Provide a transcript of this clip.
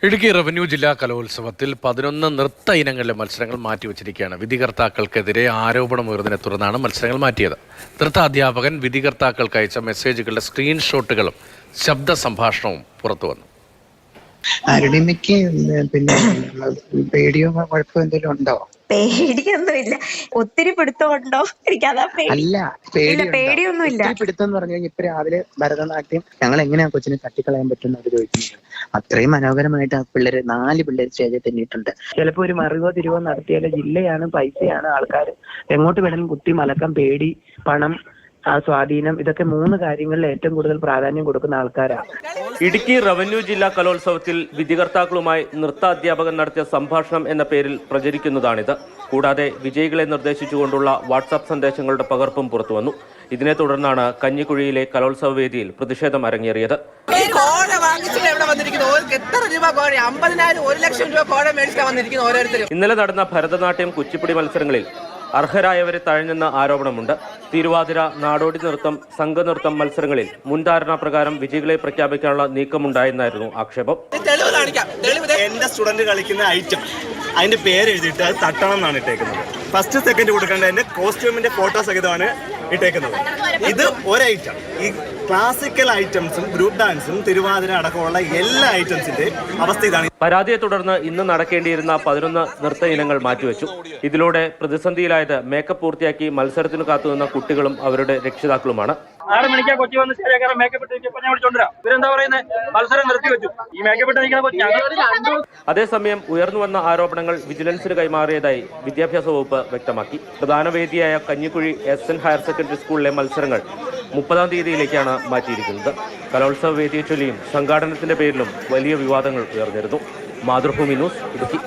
Idukki revenue ജില്ലാ കലോത്സവത്തിൽ 11 നൃത്ത ഇനങ്ങളിലെ മത്സരങ്ങൾ മാറ്റിവെച്ചിരിക്കുകയാണ്. വിധികർത്താക്കൾക്കെതിരെ ആരോപണമുയർന്നതിനെ തുടർന്നാണ് മത്സരങ്ങൾ മാറ്റിയത്. നൃത്ത അധ്യാപകൻ വിധികർത്താക്കൾക്ക് അയച്ച മെസ്സേജുകളുടെ സ്ക്രീൻഷോട്ടുകളും ശബ്ദ സംഭാഷണവും പുറത്തുവന്നു. അരുണിമയ്ക്ക് പിന്നെ പേടിയോ കുഴപ്പമോ എന്തെങ്കിലും ഉണ്ടോ? പേടിയൊന്നുമില്ല. ഒത്തിരി പിടുത്തമുണ്ടോ? എനിക്കതാ അല്ല, പേടിയൊന്നുമില്ല. പിടുത്തം എന്ന് പറഞ്ഞു കഴിഞ്ഞാൽ ഇപ്പൊ രാവിലെ ഭരതനാട്യം ഞങ്ങൾ എങ്ങനെയാ കൊച്ചിനെ തട്ടിക്കളയാൻ പറ്റുന്ന അവർ ചോദിക്കുന്നത്. അത്രയും മനോഹരമായിട്ട് ആ പിള്ളേര് 4 പിള്ളേർ സ്റ്റേജിൽ തന്നിട്ടുണ്ട്. ചിലപ്പോ ഒരു മറിവോ തിരിവോ നടത്തിയാൽ ജില്ലയാണ്, പൈസയാണ്, ആൾക്കാർ എങ്ങോട്ട് വേണമെങ്കിലും കുത്തി മലക്കാൻ, പേടി, പണം, ആ സ്വാധീനം, ഇതൊക്കെ 3 കാര്യങ്ങളിൽ ഏറ്റവും കൂടുതൽ പ്രാധാന്യം കൊടുക്കുന്ന ആൾക്കാരാണ്. ഇടുക്കി റവന്യൂ ജില്ലാ കലോത്സവത്തിൽ വിധികർത്താക്കളുമായി നൃത്ത അധ്യാപകൻ നടത്തിയ സംഭാഷണം എന്ന പേരിൽ പ്രചരിക്കുന്നതാണിത്. കൂടാതെ വിജയികളെ നിർദ്ദേശിച്ചുകൊണ്ടുള്ള വാട്സാപ്പ് സന്ദേശങ്ങളുടെ പകർപ്പും പുറത്തുവന്നു. ഇതിനെ തുടർന്നാണ് കഞ്ഞിക്കുഴിയിലെ കലോത്സവ വേദിയിൽ പ്രതിഷേധം അരങ്ങേറിയത്. ഇന്നലെ നടന്ന ഭരതനാട്യം, കുച്ചിപ്പുടി മത്സരങ്ങളിൽ അർഹരായവരെ തഴഞ്ഞെന്ന ആരോപണമുണ്ട്. തിരുവാതിര, നാടോടി നൃത്തം, സംഘനൃത്തം മത്സരങ്ങളിൽ മുൻധാരണ പ്രകാരം വിജയികളെ പ്രഖ്യാപിക്കാനുള്ള നീക്കമുണ്ടായെന്നായിരുന്നു ആക്ഷേപം. എന്റെ സ്റ്റുഡന്റ് കളിക്കുന്ന ഐറ്റം അതിന്റെ പേര് എഴുതിയിട്ട് അത് തട്ടണം എന്നാണ് ഇട്ടേക്കുന്നത്. ഫസ്റ്റ് സെക്കൻഡ് കൊടുക്കേണ്ടതിന്റെ കോസ്റ്റ്യൂമിന്റെ ഫോട്ടോ സഹിതമാണ് ഇട്ടേക്കുന്നത്. ഇത് ഒരൈറ്റം. ഈ ക്ലാസിക്കൽ ഐറ്റംസും ഗ്രൂപ്പ് ഡാൻസും തിരുവാതിര അടക്കമുള്ള എല്ലാ ഐറ്റംസിന്റെ അവസ്ഥ ഇതാണ്. പരാതിയെ തുടർന്ന് ഇന്ന് നടക്കേണ്ടിയിരുന്ന 11 നൃത്ത ഇനങ്ങൾ മാറ്റിവെച്ചു. ഇതിലൂടെ പ്രതിസന്ധിയിലായത് മേക്കപ്പ് പൂർത്തിയാക്കി മത്സരത്തിന് കാത്തുനിന്ന കുട്ടികളും അവരുടെ രക്ഷിതാക്കളുമാണ്. 6 മണിക്കാ കൊച്ചി വന്ന് സ്റ്റേജ് മേക്കപ്പ് ഇട്ട് ഞാൻ വിളിച്ചോണ്ടിരാം. ഇവരെന്താ പറയുന്നത്? മത്സരം നിർത്തിവെച്ചു. ഈ മേക്കപ്പ് ഇട്ടിരിക്കുന്ന കൊച്ചി. അതേസമയം ഉയർന്നുവന്ന ആരോപണങ്ങൾ വിജിലൻസിന് കൈമാറിയതായി വിദ്യാഭ്യാസ വകുപ്പ് വ്യക്തമാക്കി. പ്രധാന വേദിയായ കഞ്ഞിക്കുഴി SN ഹയർ സെക്കൻഡറി സ്കൂളിലെ മത്സരങ്ങൾ 30-ാം തീയതിയിലേക്കാണ് മാറ്റിയിരിക്കുന്നത്. കലോത്സവ വേദിയെ ചൊല്ലിയും സംഘാടനത്തിന്റെ പേരിലും വലിയ വിവാദങ്ങൾ ഉയർന്നിരുന്നു. മാതൃഭൂമി ന്യൂസ്, ഇടുക്കി.